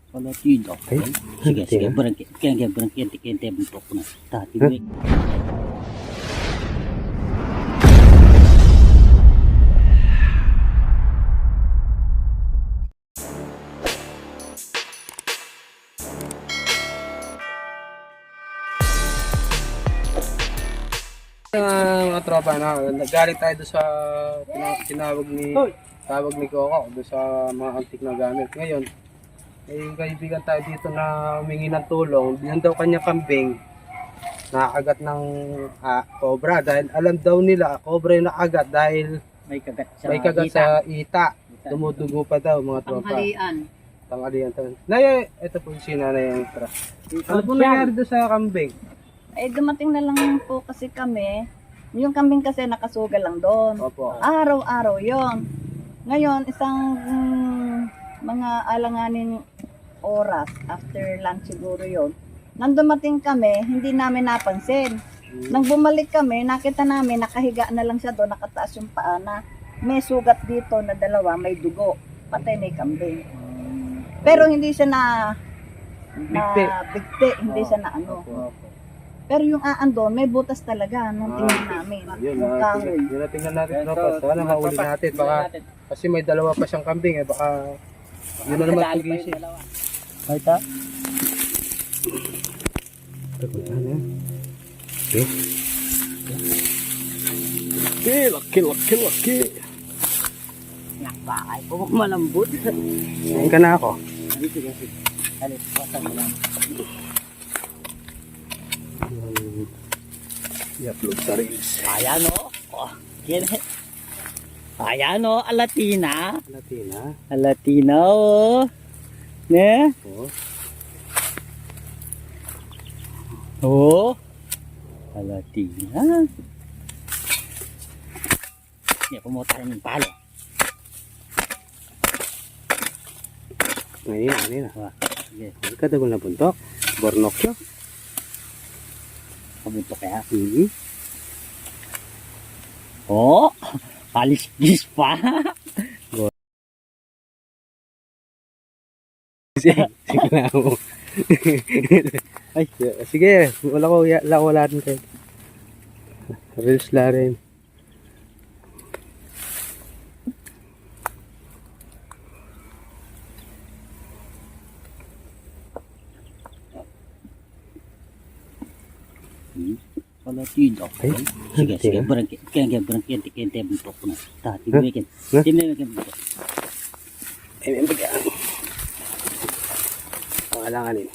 Kalau tidak, sige, berangkat, kaya bentuk na. Tati, Mga tropa na, nagaling tayo doon sa tawag ni Coco doon sa mga antik na gamit. Ngayon, may kaibigan tayo dito na humingi ng tulong. Yun daw kanya kambing nakagat ng cobra dahil alam daw nila cobra yung nakagat dahil may kagat sa ita. Dumudugo pa daw mga tropa. Tanghalian. Nay, ito po si Nanay yung tra. Ano po nangyari doon sa kambing? Eh, dumating na lang po kasi kami. Yung kambing kasi nakasugal lang doon. Opo. Araw-araw yon. Ngayon, isang mga alanganin oras after lunch siguro yon. Nang dumating kami, hindi namin napansin. Nang bumalik kami, nakita namin nakahiga na lang siya doon, nakataas yung paa na. May sugat dito na dalawa, may dugo. Patay na yung kambing. Pero hindi siya bigti, hindi siya na ano. Opo. Pero yung doon, may butas talaga nung tingnan namin. Yun, Yung kahoy. yun tingnan natin tropa. Sana mahuli natin. Baka, kasi may dalawa pa siyang kambing eh. Baka yun na naman pagising. Ay, ta? Laki. Nakakay po malambot. Ngayon ka na ako. Sige. Alis, pasang mo lang. I-upload sa reels. Ayan o. Ayan o, Alatina. Latina. Alatina o. Ne? Oh. Oo. Alatina. Hindi, pumunta rin yung palo. Ngayon na. Sige, Kadagol na buntok. Bornok siya. pabuntok kaya. Oh, alis-gis pa. Sige na ako. Ay, sige. Wala rin kayo. Reels la rin. Kalau tidak, sige, berangkat, kaya bentuk na. Tati, bikin bentuk. Ay, may bigyan. Pangalanganin.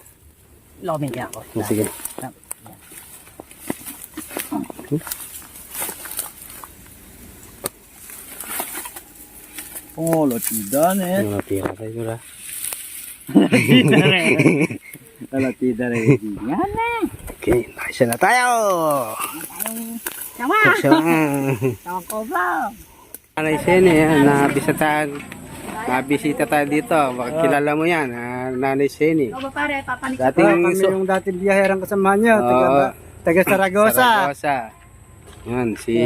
Lomin kaya ako. Sige. Oh, lo tidak nih. Ano tira tayo na? Kalau tidak nih. Yan na. Okay, nakisya na tayo! Sama! Sama ko ba? Nanay Seni, nabisita tayo dito. Baka kilala mo yan, Nanay Seni. Ikaw ba pare, papanik Dating yung dating biyaherang kasama niyo, taga Saragosa. Yan, si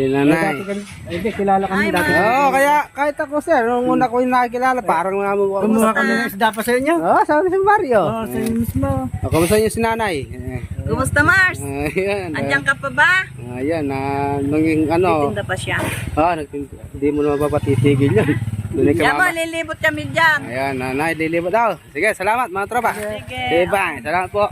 Nanay. Hindi, kilala kami dati. Oo, kaya kahit ako sir, nung una ko yung nakikilala, parang Kumuha kami ng isda pa sa inyo. Oo, sa Mario. Oo, sa inyo mismo. Kamusta niyo si Nanay? Kumusta Mars? Ayan. Andiyan ka pa ba? Ayan, nung ano. Tinda pa siya. Hindi mo na mapapatitigil yun. Yaman, lilibot kami dyan. Ayan, Nanay, lilibot daw. Sige, salamat mga tropa. Sige. Bye, salamat po.